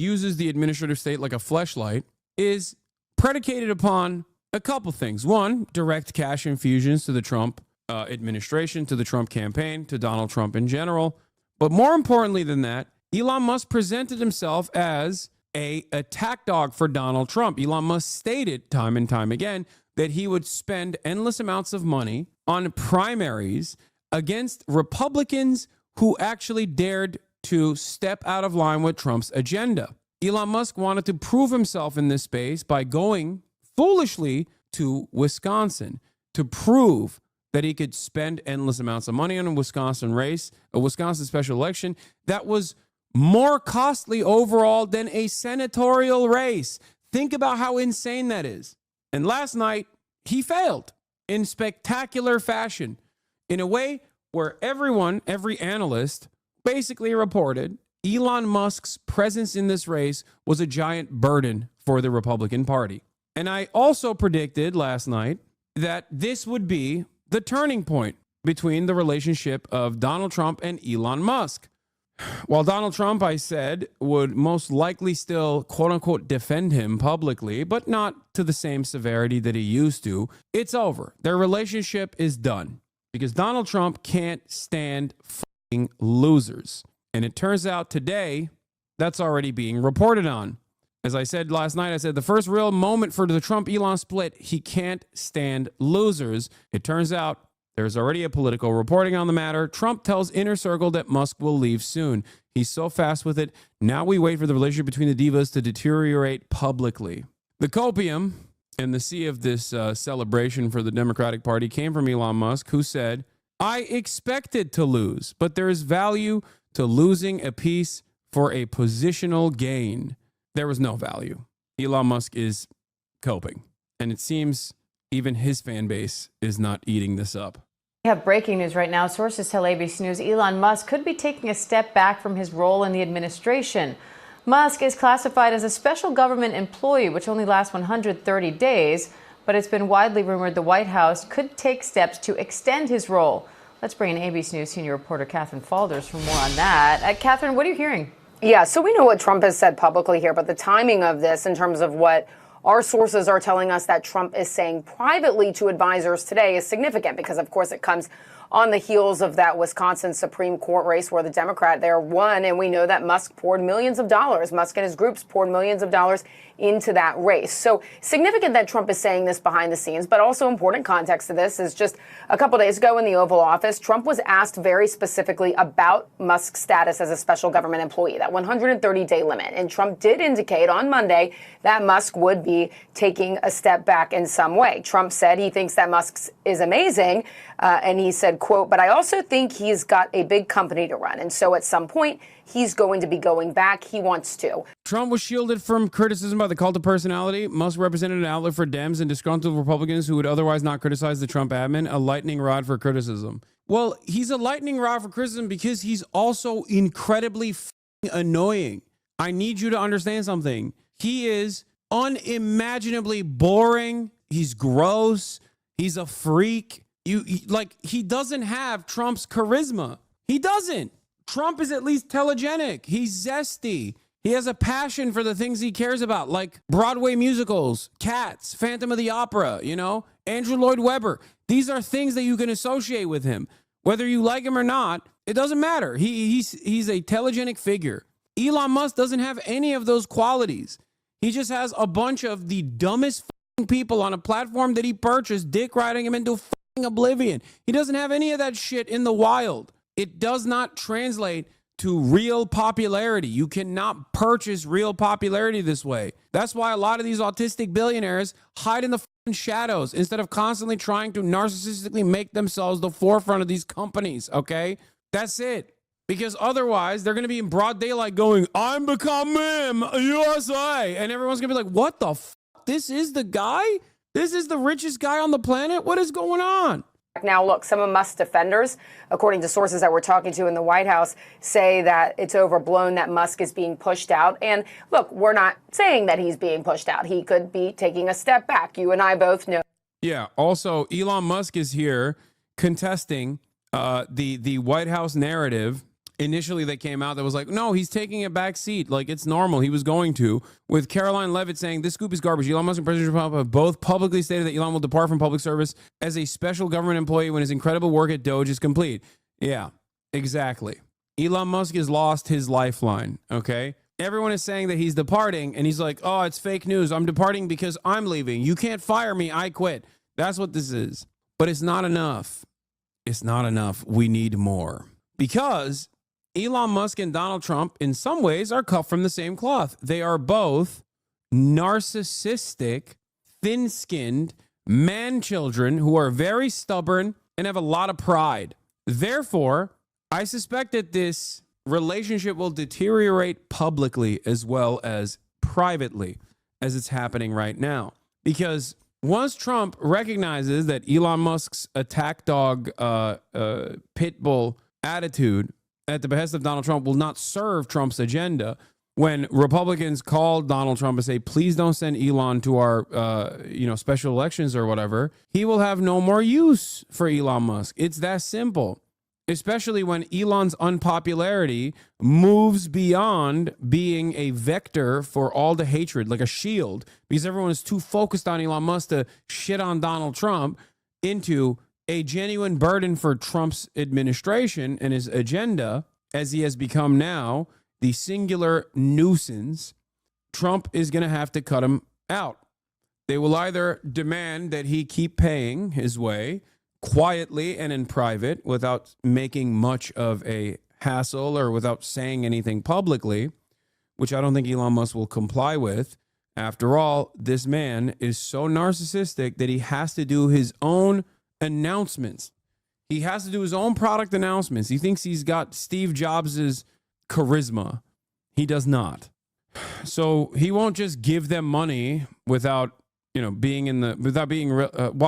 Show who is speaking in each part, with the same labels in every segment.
Speaker 1: uses the administrative state like a fleshlight is predicated upon a couple things. One, direct cash infusions to the Trump administration, to the Trump campaign, to Donald Trump in general. But more importantly than that, Elon Musk presented himself as a attack dog for Donald Trump. Elon Musk stated time and time again that he would spend endless amounts of money on primaries against Republicans who actually dared to step out of line with Trump's agenda. Elon Musk wanted to prove himself in this space by going foolishly to Wisconsin to prove that he could spend endless amounts of money on a Wisconsin race, a Wisconsin special election that was more costly overall than a senatorial race. Think about how insane that is. And last night, he failed in spectacular fashion in a way where every analyst basically reported Elon Musk's presence in this race was a giant burden for the Republican Party. And I also predicted last night that this would be the turning point between the relationship of Donald Trump and Elon Musk. While Donald Trump, I said, would most likely still, quote unquote, defend him publicly, but not to the same severity that he used to, it's over. Their relationship is done because Donald Trump can't stand fucking losers. And it turns out today that's already being reported on. As I said last night, I said the first real moment for the Trump-Elon split, he can't stand losers. It turns out there's already a political reporting on the matter. Trump tells Inner Circle that Musk will leave soon. He's so fast with it. Now we wait for the relationship between the divas to deteriorate publicly. The copium and the sea of this celebration for the Democratic Party came from Elon Musk, who said, I expected to lose, but there is value to losing a piece for a positional gain. There was no value. Elon Musk is coping. And it seems even his fan base is not eating this up.
Speaker 2: We have breaking news right now. Sources tell ABC News Elon Musk could be taking a step back from his role in the administration. Musk is classified as a special government employee, which only lasts 130 days. But it's been widely rumored the White House could take steps to extend his role. Let's bring in ABC News senior reporter Catherine Falders for more on that. Catherine, what are you hearing?
Speaker 3: Yeah, so we know what Trump has said publicly here, but the timing of this in terms of what our sources are telling us that Trump is saying privately to advisors today is significant because, of course, it comes on the heels of that Wisconsin Supreme Court race where the Democrat there won. And we know that Musk poured millions of dollars. Musk and his groups poured millions of dollars into that race. So significant that Trump is saying this behind the scenes, but also important context to this is just a couple days ago in the Oval Office, Trump was asked very specifically about Musk's status as a special government employee, that 130-day limit. And Trump did indicate on Monday that Musk would be taking a step back in some way. Trump said he thinks that Musk is amazing. And he said, quote, but I also think he's got a big company to run. And so at some point, he's going to be going back. He wants to.
Speaker 1: Trump was shielded from criticism by the cult of personality. Musk represented an outlet for Dems and disgruntled Republicans who would otherwise not criticize the Trump admin, a lightning rod for criticism. Well, he's a lightning rod for criticism because he's also incredibly annoying. I need you to understand something. He is unimaginably boring. He's gross. He's a freak. He doesn't have Trump's charisma. He doesn't. Trump is at least telegenic. He's zesty. He has a passion for the things he cares about, like Broadway musicals, Cats, Phantom of the Opera, Andrew Lloyd Webber. These are things that you can associate with him. Whether you like him or not, it doesn't matter. He's a telegenic figure. Elon Musk doesn't have any of those qualities. He just has a bunch of the dumbest people on a platform that he purchased, dick riding him into oblivion. He doesn't have any of that shit in the wild. It does not translate to real popularity. You cannot purchase real popularity this way. That's why a lot of these autistic billionaires hide in the shadows instead of constantly trying to narcissistically make themselves the forefront of these companies, okay? That's it. Because otherwise, they're going to be in broad daylight going, I'm becoming USA. And everyone's going to be like, what the f***? This is the guy? This is the richest guy on the planet? What is going on?
Speaker 3: Now, look, some of Musk's defenders, according to sources that we're talking to in the White House, say that it's overblown that Musk is being pushed out. And look, we're not saying that he's being pushed out. He could be taking a step back. You and I both know.
Speaker 1: Yeah. Also, Elon Musk is here contesting the White House narrative initially they came out that was like, no, he's taking a back seat. Like, it's normal. He was going to. With Caroline Levitt saying, this scoop is garbage. Elon Musk and President Trump have both publicly stated that Elon will depart from public service as a special government employee when his incredible work at Doge is complete. Yeah, exactly. Elon Musk has lost his lifeline, okay? Everyone is saying that he's departing, and he's like, oh, it's fake news. I'm departing because I'm leaving. You can't fire me. I quit. That's what this is. But it's not enough. It's not enough. We need more. Because Elon Musk and Donald Trump, in some ways, are cut from the same cloth. They are both narcissistic, thin-skinned man-children who are very stubborn and have a lot of pride. Therefore, I suspect that this relationship will deteriorate publicly as well as privately, as it's happening right now. Because once Trump recognizes that Elon Musk's attack dog, pit bull attitude at the behest of Donald Trump will not serve Trump's agenda, when Republicans call Donald Trump and say, please don't send Elon to our special elections or whatever, he will have no more use for Elon Musk. It's that simple. Especially when Elon's unpopularity moves beyond being a vector for all the hatred, like a shield, because everyone is too focused on Elon Musk to shit on Donald Trump, into a genuine burden for Trump's administration and his agenda, as he has become now the singular nuisance. Trump is going to have to cut him out. They will either demand that he keep paying his way quietly and in private without making much of a hassle or without saying anything publicly, which I don't think Elon Musk will comply with. After all, this man is so narcissistic that he has to do his own announcements. He has to do his own product announcements. He thinks he's got Steve Jobs's charisma. He does not. So he won't just give them money without while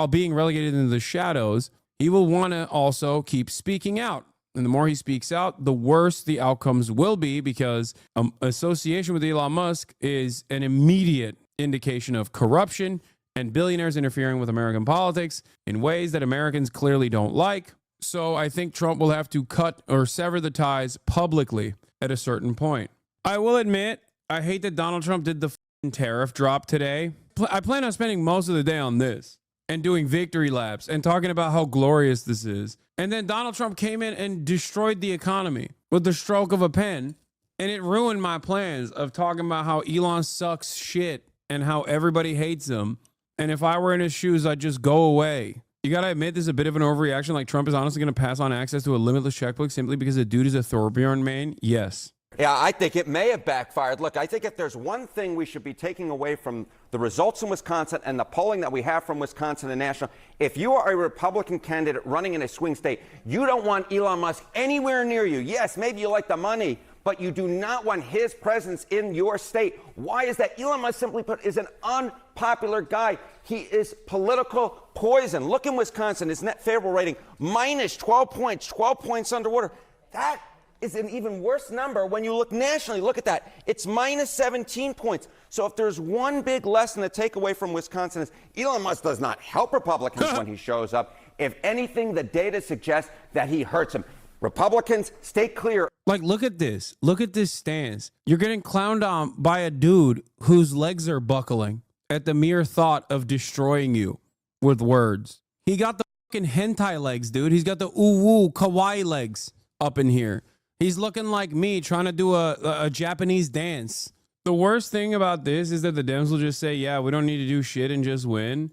Speaker 1: being relegated into the shadows. He will want to also keep speaking out. And the more he speaks out, the worse the outcomes will be, because association with Elon Musk is an immediate indication of corruption and billionaires interfering with American politics in ways that Americans clearly don't like. So I think Trump will have to cut or sever the ties publicly at a certain point. I will admit, I hate that Donald Trump did the tariff drop today. I plan on spending most of the day on this and doing victory laps and talking about how glorious this is. And then Donald Trump came in and destroyed the economy with the stroke of a pen. And it ruined my plans of talking about how Elon sucks shit and how everybody hates him. And if I were in his shoes, I'd just go away. You got to admit, this is a bit of an overreaction. Like, Trump is honestly going to pass on access to a limitless checkbook simply because the dude is a Thorbjorn main? Yes.
Speaker 4: Yeah, I think it may have backfired. Look, I think if there's one thing we should be taking away from the results in Wisconsin and the polling that we have from Wisconsin and national, if you are a Republican candidate running in a swing state, you don't want Elon Musk anywhere near you. Yes, maybe you like the money, but you do not want his presence in your state. Why is that? Elon Musk, simply put, is an unpopular guy. He is political poison. Look in Wisconsin, his net favorable rating, minus 12 points, 12 points underwater. That is an even worse number when you look nationally. Look at that. It's minus 17 points. So if there's one big lesson to take away from Wisconsin, is Elon Musk does not help Republicans when he shows up. If anything, the data suggests that he hurts them. Republicans, stay clear.
Speaker 1: Like, look at this. Look at this stance. You're getting clowned on by a dude whose legs are buckling at the mere thought of destroying you with words. He got the fucking hentai legs, dude. He's got the ooh-woo kawaii legs up in here. He's looking like me trying to do a Japanese dance. The worst thing about this is that the Dems will just say, yeah, we don't need to do shit and just win.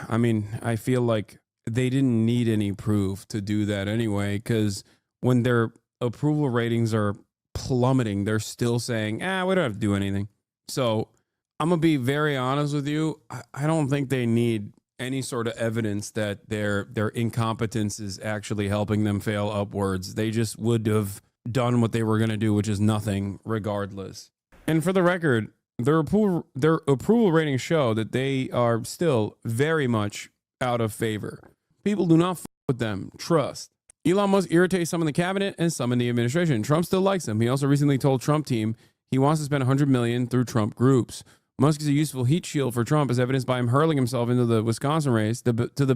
Speaker 1: I mean, I feel like they didn't need any proof to do that anyway, because when their approval ratings are plummeting, they're still saying, we don't have to do anything. So I'm going to be very honest with you. I don't think they need any sort of evidence that their incompetence is actually helping them fail upwards. They just would have done what they were going to do, which is nothing regardless. And for the record, their approval ratings show that they are still very much out of favor. People do not f with them. Trust. Elon Musk irritates some in the cabinet and some in the administration. Trump still likes him. He also recently told Trump team he wants to spend $100 million through Trump groups. Musk is a useful heat shield for Trump, as evidenced by him hurling himself into the Wisconsin race to the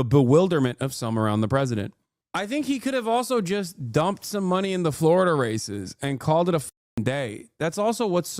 Speaker 1: bewilderment of some around the president. I think he could have also just dumped some money in the Florida races and called it a day. That's also what's so